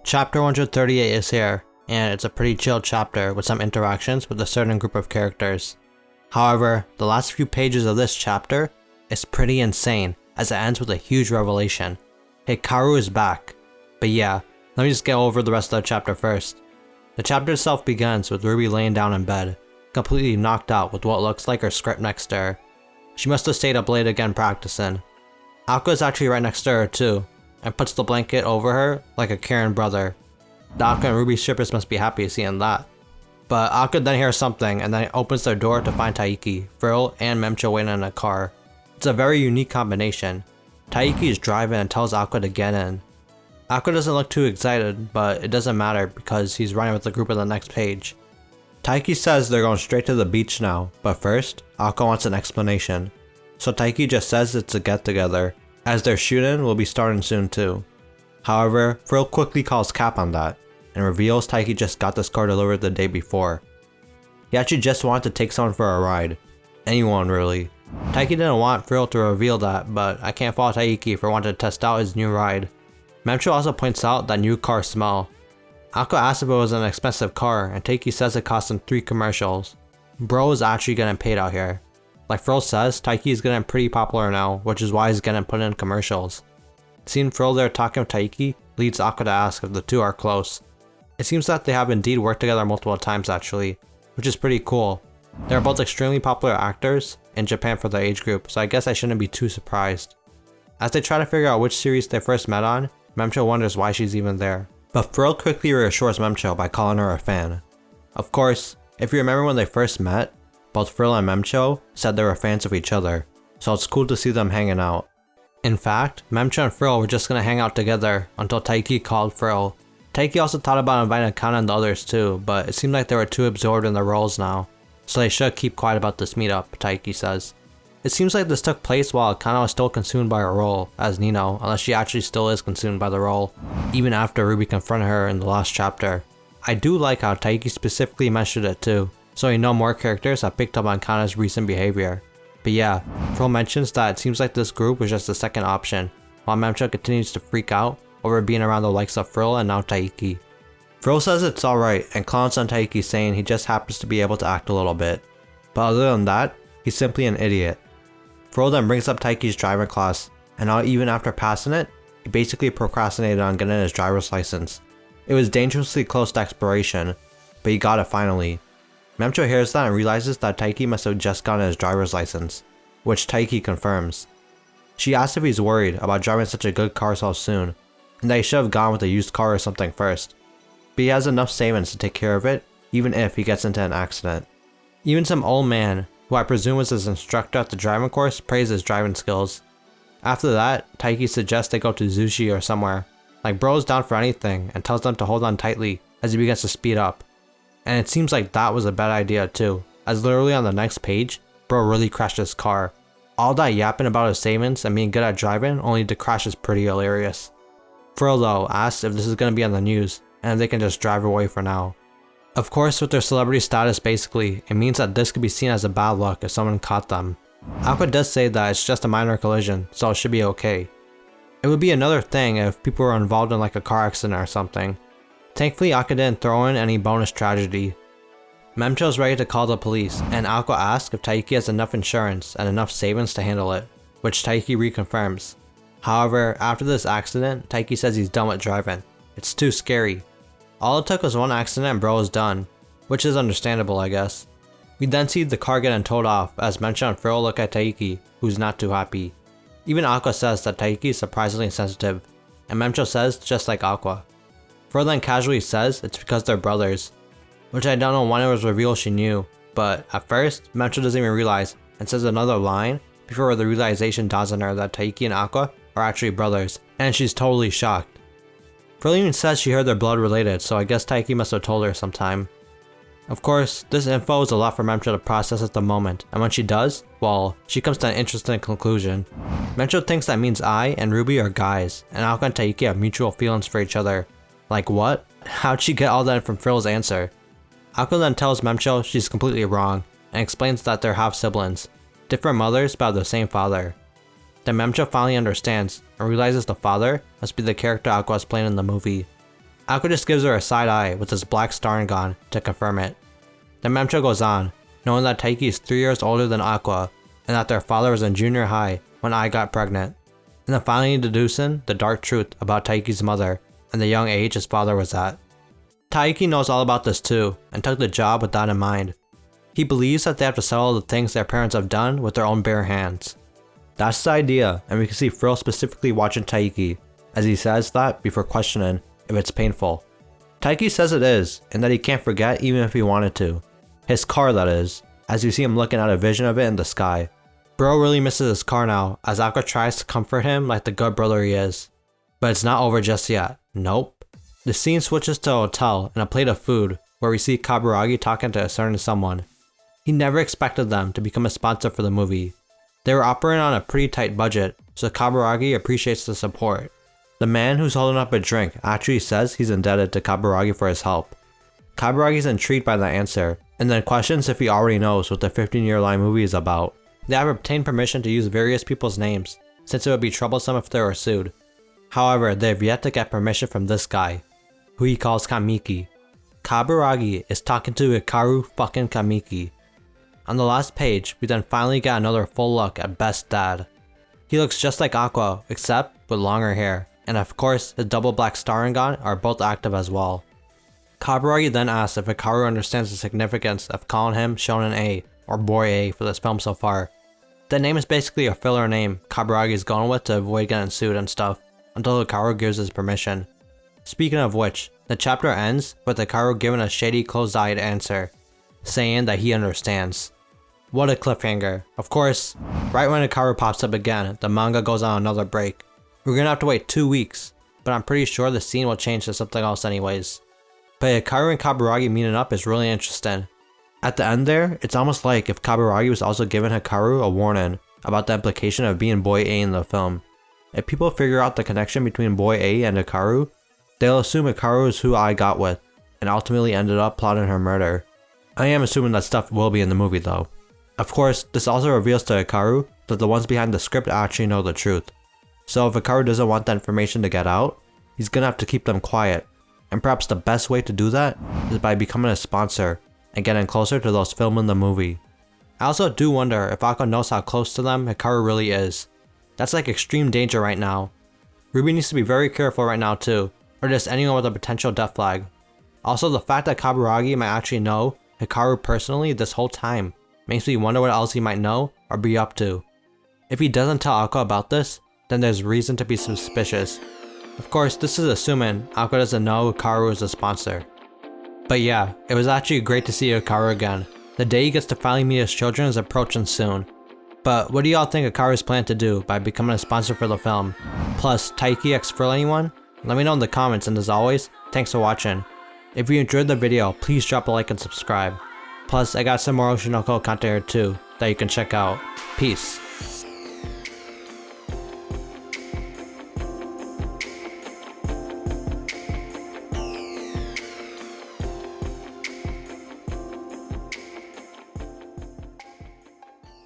Chapter 138 is here, and it's a pretty chill chapter with some interactions with a certain group of characters. However, the last few pages of this chapter is pretty insane as it ends with a huge revelation. Hikaru is back. But yeah, let me just get over the rest of the chapter first. The chapter itself begins with Ruby laying down in bed, completely knocked out with what looks like her script next to her. She must have stayed up late again practicing. Aqua is actually right next to her too, and puts the blanket over her like a caring brother. The Aqua and Ruby shippers must be happy seeing that. But Aqua then hears something and then opens their door to find Taiki, Frill, and Memcho waiting in a car. It's a very unique combination. Taiki is driving and tells Aqua to get in. Aqua doesn't look too excited, but it doesn't matter because he's running with the group on the next page. Taiki says they're going straight to the beach now, but first, Aqua wants an explanation. So Taiki just says it's a get-together, as their shooting will be starting soon too. However, Frill quickly calls cap on that, and reveals Taiki just got this car delivered the day before. He actually just wanted to take someone for a ride. Anyone really. Taiki didn't want Frill to reveal that, but I can't fault Taiki for wanting to test out his new ride. Memcho also points out that new car smell. Aqua asks if it was an expensive car, and Taiki says it cost him 3 commercials. Bro is actually getting paid out here. Like Frill says, Taiki is getting pretty popular now, which is why he's getting put in commercials. Seeing Frill there talking with Taiki leads Aqua to ask if the two are close. It seems that they have indeed worked together multiple times actually, which is pretty cool. They're both extremely popular actors in Japan for their age group, so I guess I shouldn't be too surprised. As they try to figure out which series they first met on, Memcho wonders why she's even there. But Frill quickly reassures Memcho by calling her a fan. Of course, if you remember when they first met, both Frill and Memcho said they were fans of each other, so it's cool to see them hanging out. In fact, Memcho and Frill were just gonna hang out together until Taiki called Frill. Taiki also thought about inviting Kana and the others too, but it seemed like they were too absorbed in their roles now, so they should keep quiet about this meetup, Taiki says. It seems like this took place while Kana was still consumed by her role as Nino, unless she actually still is consumed by the role, even after Ruby confronted her in the last chapter. I do like how Taiki specifically mentioned it too, so we know more characters have picked up on Kana's recent behavior. But yeah, Frill mentions that it seems like this group was just the second option, while Memcho continues to freak out over being around the likes of Frill and now Taiki. Frill says it's alright and clowns on Taiki saying he just happens to be able to act a little bit. But other than that, he's simply an idiot. Frill then brings up Taiki's driving class, and now even after passing it, he basically procrastinated on getting his driver's license. It was dangerously close to expiration, but he got it finally. Memcho hears that and realizes that Taiki must have just gotten his driver's license, which Taiki confirms. She asks if he's worried about driving such a good car so soon, and that he should have gone with a used car or something first. But he has enough savings to take care of it, even if he gets into an accident. Even some old man, who I presume was his instructor at the driving course, praised his driving skills. After that, Taiki suggests they go to Zushi or somewhere, like Bro's down for anything, and tells them to hold on tightly as he begins to speed up. And it seems like that was a bad idea too, as literally on the next page, Bro really crashed his car. All that yapping about his savings and being good at driving only to crash is pretty hilarious. Frill though asks if this is going to be on the news, and if they can just drive away for now. Of course, with their celebrity status basically, it means that this could be seen as a bad luck if someone caught them. Aqua does say that it's just a minor collision, so it should be okay. It would be another thing if people were involved in like a car accident or something. Thankfully, Aqua didn't throw in any bonus tragedy. Memcho's ready to call the police, and Aqua asks if Taiki has enough insurance and enough savings to handle it, which Taiki reconfirms. However, after this accident, Taiki says he's done with driving. It's too scary. All it took was one accident and Bro is done, which is understandable I guess. We then see the car getting towed off as Memcho and Frill look at Taiki, who's not too happy. Even Aqua says that Taiki is surprisingly sensitive, and Memcho says just like Aqua. Frill then casually says it's because they're brothers, which I don't know when it was revealed she knew, but at first, Memcho doesn't even realize and says another line before the realization dawns on her that Taiki and Aqua are actually brothers, and she's totally shocked. Frill even says she heard they're blood related, so I guess Taiki must have told her sometime. Of course, this info is a lot for Memcho to process at the moment, and when she does, well, she comes to an interesting conclusion. Memcho thinks that means I and Ruby are guys, and Aqua and Taiki have mutual feelings for each other. Like what? How'd she get all that from Frill's answer? Aqua then tells Memcho she's completely wrong, and explains that they're half siblings, different mothers but have the same father. Then Memcho finally understands and realizes the father must be the character Aqua is playing in the movie. Aqua just gives her a side eye with his black Staringon to confirm it. The Memcho goes on, knowing that Taiki is 3 years older than Aqua, and that their father was in junior high when I got pregnant, and then finally deducing the dark truth about Taiki's mother and the young age his father was at. Taiki knows all about this too, and took the job with that in mind. He believes that they have to settle the things their parents have done with their own bare hands. That's the idea, and we can see Frill specifically watching Taiki, as he says that before questioning if it's painful. Taiki says it is, and that he can't forget even if he wanted to. His car, that is, as you see him looking at a vision of it in the sky. Bro really misses his car now, as Aqua tries to comfort him like the good brother he is. But it's not over just yet. Nope. The scene switches to a hotel and a plate of food, where we see Kaburagi talking to a certain someone. He never expected them to become a sponsor for the movie. They were operating on a pretty tight budget, so Kaburagi appreciates the support. The man who's holding up a drink actually says he's indebted to Kaburagi for his help. Kaburagi's intrigued by the answer, and then questions if he already knows what the 15-year-line movie is about. They have obtained permission to use various people's names, since it would be troublesome if they were sued. However, they have yet to get permission from this guy, who he calls Kamiki. Kaburagi is talking to Hikaru fucking Kamiki. On the last page, we then finally get another full look at Best Dad. He looks just like Aqua, except with longer hair, and of course his double black Staringon are both active as well. Kaburagi then asks if Hikaru understands the significance of calling him Shonen A, or Boy A, for this film so far. The name is basically a filler name Kaburagi is going with to avoid getting sued and stuff, until Hikaru gives his permission. Speaking of which, the chapter ends with Hikaru giving a shady closed-eyed answer, saying that he understands. What a cliffhanger. Of course, right when Hikaru pops up again, the manga goes on another break. We're gonna have to wait 2 weeks, but I'm pretty sure the scene will change to something else anyways. But Hikaru and Kaburagi meeting up is really interesting. At the end there, it's almost like if Kaburagi was also giving Hikaru a warning about the implication of being Boy A in the film. If people figure out the connection between Boy A and Hikaru, they'll assume Hikaru is who I got with, and ultimately ended up plotting her murder. I am assuming that stuff will be in the movie though. Of course, this also reveals to Hikaru that the ones behind the script actually know the truth. So if Hikaru doesn't want that information to get out, he's gonna have to keep them quiet. And perhaps the best way to do that is by becoming a sponsor and getting closer to those filming the movie. I also do wonder if Aqua knows how close to them Hikaru really is. That's like extreme danger right now. Ruby needs to be very careful right now too, or just anyone with a potential death flag. Also, the fact that Kaburagi might actually know Hikaru personally this whole time makes me wonder what else he might know or be up to. If he doesn't tell Aqua about this, then there's reason to be suspicious. Of course, this is assuming Aqua doesn't know Hikaru is a sponsor. But yeah, it was actually great to see Hikaru again. The day he gets to finally meet his children is approaching soon. But what do y'all think Hikaru's plan to do by becoming a sponsor for the film? Plus, Taiki X Frill anyone? Let me know in the comments, and as always, thanks for watching. If you enjoyed the video, please drop a like and subscribe. Plus, I got some more Oshinoko content here too that you can check out. Peace.